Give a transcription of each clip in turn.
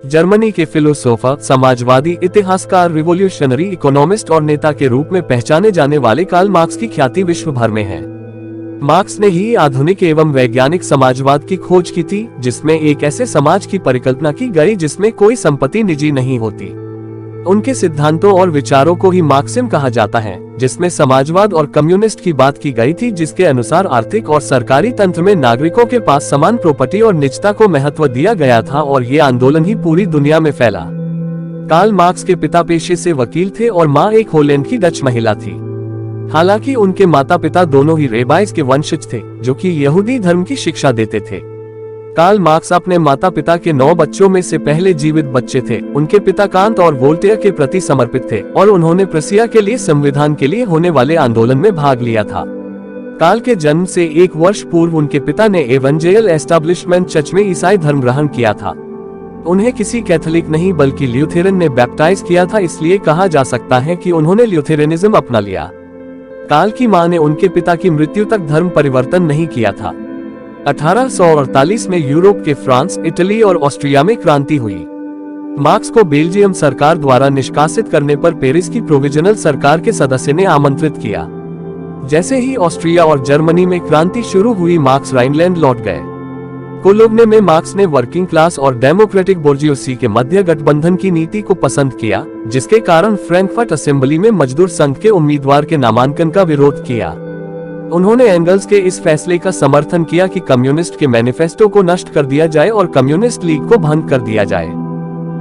Germany के philosopher, Samajwadi, इतिहासकार, revolutionary economist और नेता के रूप में पहचाने जाने वाले कार्ल मार्क्स की ख्याति विश्व भर में है। मार्क्स ने ही आधुनिक एवं वैज्ञानिक समाजवाद की खोज की थी, जिसमें एक ऐसे समाज की परिकल्पना की गई जिसमें कोई संपत्ति निजी नहीं होती। उनके सिद्धांतों और विचारों को ही मार्क्सिज्म कहा जाता है, जिसमें समाजवाद और कम्युनिस्ट की बात की गई थी, जिसके अनुसार आर्थिक और सरकारी तंत्र में नागरिकों के पास समान प्रॉपर्टी और निजता को महत्व दिया गया था, और ये आंदोलन ही पूरी दुनिया में फैला। कार्ल मार्क्स के पिता पेशे से वकील थे और माँ एक होलैंड की डच महिला थी। हालांकि उनके माता पिता दोनों ही रेबाइस के वंशज थे, जो कि यहूदी धर्म की शिक्षा देते थे। कार्ल मार्क्स अपने माता पिता के 9 बच्चों में से पहले जीवित बच्चे थे। उनके पिता कांत और वोल्टेयर के प्रति समर्पित थे और उन्होंने प्रुसिया के लिए संविधान के लिए होने वाले आंदोलन में भाग लिया था। कार्ल के जन्म से 1 वर्ष पूर्व उनके पिता ने एवेंजेलिकल एस्टैब्लिशमेंट चर्च में ईसाई धर्म ग्रहण किया था। उन्हें किसी कैथोलिक नहीं बल्कि ल्यूथेरन ने बैप्टाइज किया था, इसलिए कहा जा सकता है कि उन्होंने ल्यूथेरनिज्म अपना लिया। कार्ल की मां ने उनके पिता की मृत्यु तक धर्म परिवर्तन नहीं किया था। 1848 में यूरोप के फ्रांस, इटली और ऑस्ट्रिया में क्रांति हुई। मार्क्स को बेल्जियम सरकार द्वारा निष्कासित करने पर पेरिस की प्रोविजनल सरकार के सदस्य ने आमंत्रित किया। जैसे ही ऑस्ट्रिया और जर्मनी में क्रांति शुरू हुई, मार्क्स राइनलैंड लौट गए। कोलोग्ने में मार्क्स ने वर्किंग क्लास और डेमोक्रेटिक बोर्जियोसी के मध्य गठबंधन की नीति को पसंद किया, जिसके कारण फ्रैंकफर्ट असेंबली में मजदूर संघ के उम्मीदवार के नामांकन का विरोध किया। उन्होंने एंगल्स के इस फैसले का समर्थन किया कि कम्युनिस्ट के मैनिफेस्टो को नष्ट कर दिया जाए और कम्युनिस्ट लीग को भंग कर दिया जाए।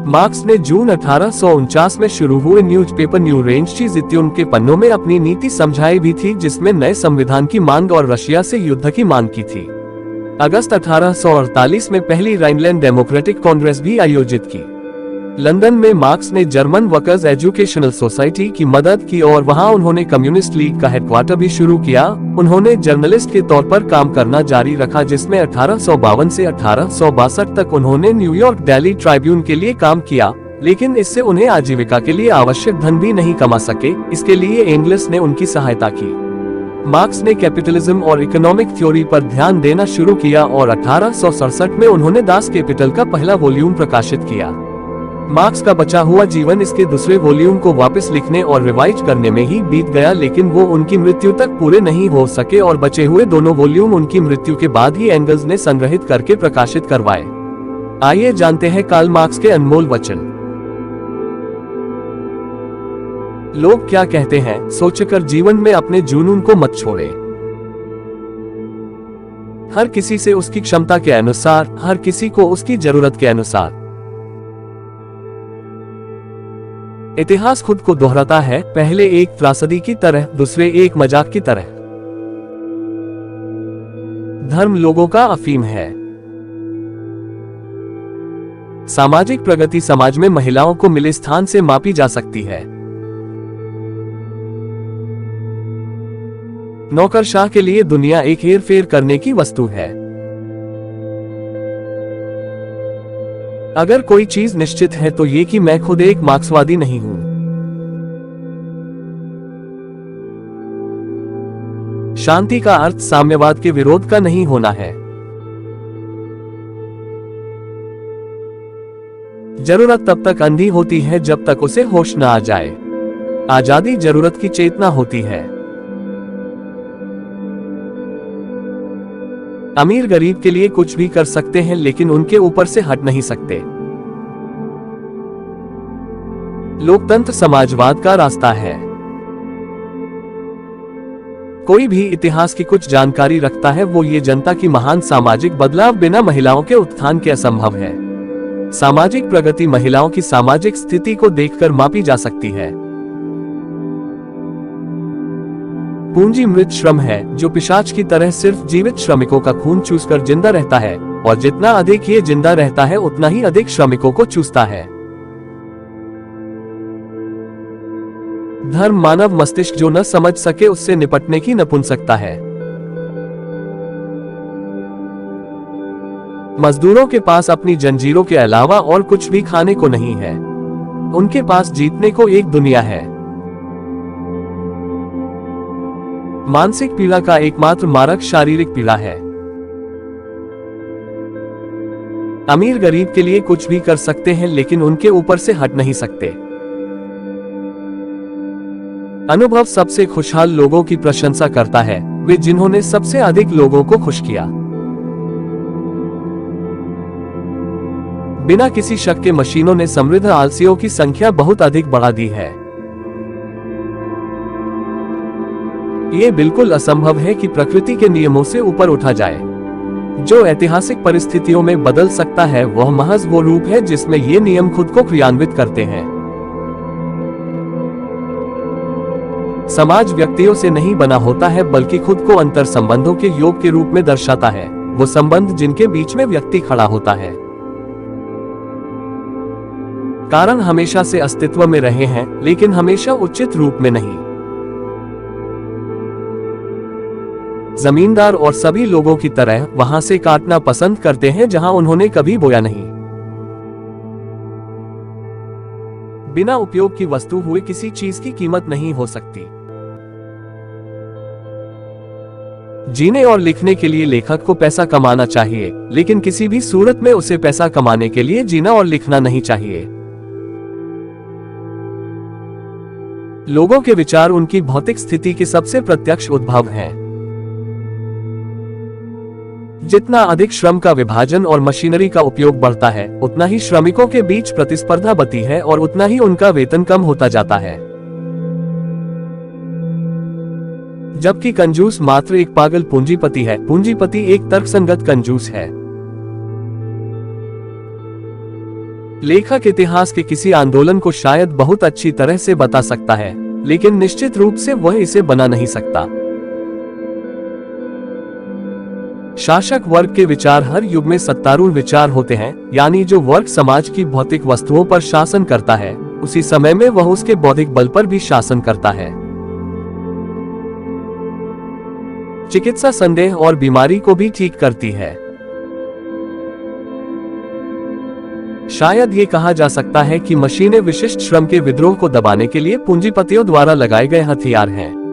मार्क्स ने जून 1849 में शुरू हुए न्यूज़पेपर न्यू रेंचीज़ित्युन के पन्नों में अपनी नीति समझाई भी थी, जिसमें नए संविधान की मांग और रशिया से युद्ध की मांग की थी। अगस्त 1848 में पहली राइनलैंड डेमोक्रेटिक कांग्रेस भी आयोजित की। लंदन में मार्क्स ने जर्मन वर्कर्स एजुकेशनल सोसाइटी की मदद की और वहां उन्होंने कम्युनिस्ट लीग का हेडक्वार्टर भी शुरू किया। उन्होंने जर्नलिस्ट के तौर पर काम करना जारी रखा, जिसमें 1852 से 1862 तक उन्होंने न्यूयॉर्क डेली ट्राइब्यून के लिए काम किया, लेकिन इससे उन्हें आजीविका के लिए आवश्यक धन भी नहीं कमा सके। इसके लिए एंगल्स ने उनकी सहायता की। मार्क्स ने कैपिटलिज्म और इकोनॉमिक थ्योरी पर ध्यान देना शुरू किया और 1867 में उन्होंने दास कैपिटल का पहला वॉल्यूम प्रकाशित किया। मार्क्स का बचा हुआ जीवन इसके दूसरे वॉल्यूम को वापस लिखने और रिवाइज करने में ही बीत गया, लेकिन वो उनकी मृत्यु तक पूरे नहीं हो सके और बचे हुए दोनों वॉल्यूम उनकी मृत्यु के बाद ही एंगल्स ने संग्रहित करके प्रकाशित करवाए। आइए जानते हैं कार्ल मार्क्स के अनमोल वचन। लोग क्या कहते हैं, सोचकर जीवन में अपने जुनून को मत छोड़े। हर किसी से उसकी क्षमता के अनुसार, हर किसी को उसकी जरूरत के अनुसार। इतिहास खुद को दोहराता है, पहले एक त्रासदी की तरह, दूसरे एक मजाक की तरह। धर्म लोगों का अफीम है। सामाजिक प्रगति समाज में महिलाओं को मिले स्थान से मापी जा सकती है। नौकरशाह के लिए दुनिया एक हेर-फेर करने की वस्तु है। अगर कोई चीज निश्चित है तो ये कि मैं खुद एक मार्क्सवादी नहीं हूं। शांति का अर्थ साम्यवाद के विरोध का नहीं होना है। जरूरत तब तक अंधी होती है जब तक उसे होश न आ जाए। आजादी जरूरत की चेतना होती है। अमीर गरीब के लिए कुछ भी कर सकते हैं, लेकिन उनके ऊपर से हट नहीं सकते। लोकतंत्र समाजवाद का रास्ता है। कोई भी इतिहास की कुछ जानकारी रखता है, वो ये जनता की महान सामाजिक बदलाव बिना महिलाओं के उत्थान के असंभव है। सामाजिक प्रगति महिलाओं की सामाजिक स्थिति को देखकर मापी जा सकती है। पूंजी मृत श्रम है, जो पिशाच की तरह सिर्फ जीवित श्रमिकों का खून चूसकर जिंदा रहता है, और जितना अधिक ये जिंदा रहता है उतना ही अधिक श्रमिकों को चूसता है। धर्म मानव मस्तिष्क जो न समझ सके उससे निपटने की नपुंसकता है। मजदूरों के पास अपनी जंजीरों के अलावा और कुछ भी खाने को नहीं है। उनके पास जीतने को एक दुनिया है। मानसिक पीड़ा का एकमात्र मारक शारीरिक पीड़ा है। अमीर गरीब के लिए कुछ भी कर सकते हैं लेकिन उनके ऊपर से हट नहीं सकते। अनुभव सबसे खुशहाल लोगों की प्रशंसा करता है, वे जिन्होंने सबसे अधिक लोगों को खुश किया। बिना किसी शक के मशीनों ने समृद्ध आलसियों की संख्या बहुत अधिक बढ़ा दी है। ये बिल्कुल असंभव है कि प्रकृति के नियमों से ऊपर उठा जाए। जो ऐतिहासिक परिस्थितियों में बदल सकता है वह महज वो रूप है जिसमें ये नियम खुद को क्रियान्वित करते हैं। समाज व्यक्तियों से नहीं बना होता है बल्कि खुद को अंतर संबंधों के योग के रूप में दर्शाता है, वो संबंध जिनके बीच में व्यक्ति खड़ा होता है। कारण हमेशा से अस्तित्व में रहे हैं लेकिन हमेशा उचित रूप में नहीं। जमींदार और सभी लोगों की तरह वहां से काटना पसंद करते हैं जहां उन्होंने कभी बोया नहीं। बिना उपयोग की वस्तु हुए किसी चीज की कीमत नहीं हो सकती। जीने और लिखने के लिए लेखक को पैसा कमाना चाहिए, लेकिन किसी भी सूरत में उसे पैसा कमाने के लिए जीना और लिखना नहीं चाहिए। लोगों के विचार उनकी भौतिक स्थिति के सबसे प्रत्यक्ष उद्भव हैं। जितना अधिक श्रम का विभाजन और मशीनरी का उपयोग बढ़ता है, उतना ही श्रमिकों के बीच प्रतिस्पर्धा बढ़ती है और उतना ही उनका वेतन कम होता जाता है। जबकि कंजूस मात्र एक पागल पूंजीपति है, पूंजीपति एक तर्कसंगत कंजूस है। लेखक इतिहास के किसी आंदोलन को शायद बहुत अच्छी तरह से बता सकता है, लेकिन निश्चित रूप से वह इसे बना नहीं सकता। शासक वर्ग के विचार हर युग में सत्तारूढ़ विचार होते हैं, यानी जो वर्ग समाज की भौतिक वस्तुओं पर शासन करता है, उसी समय में वह उसके बौद्धिक बल पर भी शासन करता है। चिकित्सा संदेह और बीमारी को भी ठीक करती है। शायद ये कहा जा सकता है कि मशीनें विशिष्ट श्रम के विद्रोह को दबाने के लिए पूंजीपतियों द्वारा लगाए गए हथियार हैं।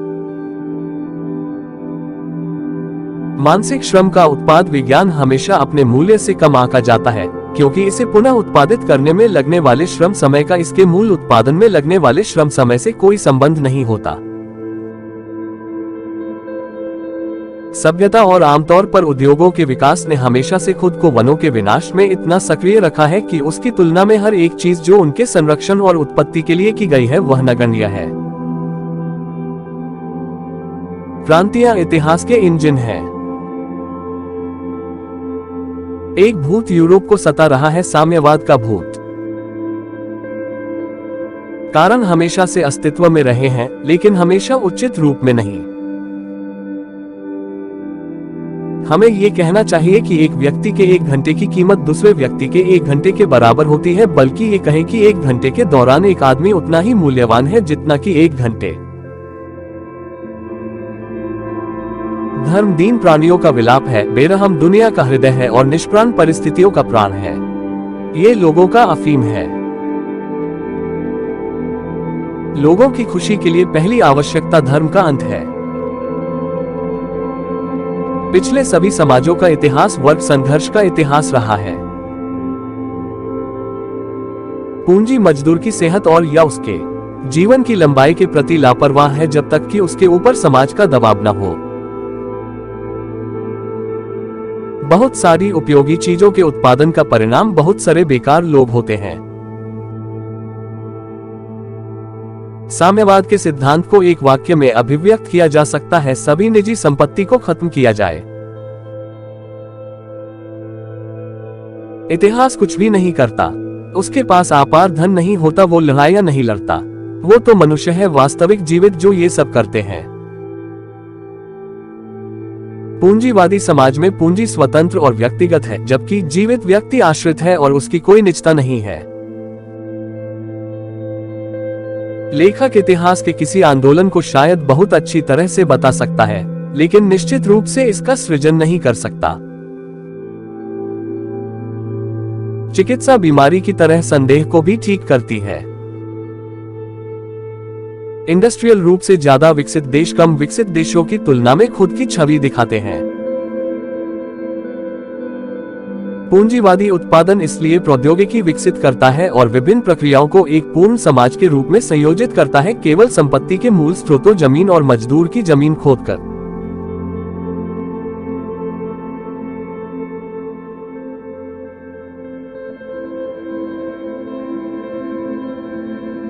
मानसिक श्रम का उत्पाद विज्ञान हमेशा अपने मूल्य से कम आंका जाता है, क्योंकि इसे पुनः उत्पादित करने में लगने वाले श्रम समय का इसके मूल उत्पादन में लगने वाले श्रम समय से कोई संबंध नहीं होता। सभ्यता और आमतौर पर उद्योगों के विकास ने हमेशा से खुद को वनों के विनाश में इतना सक्रिय रखा है कि उसकी तुलना में हर एक चीज जो उनके संरक्षण और उत्पत्ति के लिए की गई है वह नगण्य है। क्रांतियां इतिहास के इंजन हैं। एक भूत यूरोप को सता रहा है, साम्यवाद का भूत। कारण हमेशा से अस्तित्व में रहे हैं, लेकिन हमेशा उचित रूप में नहीं। हमें ये कहना चाहिए कि एक व्यक्ति के 1 घंटे की कीमत दूसरे व्यक्ति के 1 घंटे के बराबर होती है, बल्कि ये कहें कि 1 घंटे के दौरान एक आदमी उतना ही मूल्यवान है जितना कि 1 घंटे। धर्म दीन प्राणियों का विलाप है, बेरहम दुनिया का हृदय है और निष्प्राण परिस्थितियों का प्राण है। ये लोगों का अफीम है। लोगों की खुशी के लिए पहली आवश्यकता धर्म का अंत है। पिछले सभी समाजों का इतिहास वर्ग संघर्ष का इतिहास रहा है। पूंजी मजदूर की सेहत और या उसके जीवन की लंबाई के प्रति लापरवाह है जब तक कि उसके ऊपर समाज का दबाव न हो। बहुत सारी उपयोगी चीजों के उत्पादन का परिणाम बहुत सारे बेकार लोग होते हैं। साम्यवाद के सिद्धांत को एक वाक्य में अभिव्यक्त किया जा सकता है, सभी निजी संपत्ति को खत्म किया जाए। इतिहास कुछ भी नहीं करता, उसके पास अपार धन नहीं होता, वो लड़ाइयां नहीं लड़ता। वो तो मनुष्य है, वास्तविक जीवित, जो ये सब करते हैं। पूंजीवादी समाज में पूंजी स्वतंत्र और व्यक्तिगत है, जबकि जीवित व्यक्ति आश्रित है और उसकी कोई निजता नहीं है। लेखक इतिहास के किसी आंदोलन को शायद बहुत अच्छी तरह से बता सकता है, लेकिन निश्चित रूप से इसका सृजन नहीं कर सकता। चिकित्सा बीमारी की तरह संदेह को भी ठीक करती है। इंडस्ट्रियल रूप से ज्यादा विकसित देश कम विकसित देशों की तुलना में खुद की छवि दिखाते हैं। पूंजीवादी उत्पादन इसलिए प्रौद्योगिकी विकसित करता है और विभिन्न प्रक्रियाओं को एक पूर्ण समाज के रूप में संयोजित करता है, केवल संपत्ति के मूल स्रोतों जमीन और मजदूर की जमीन खोदकर।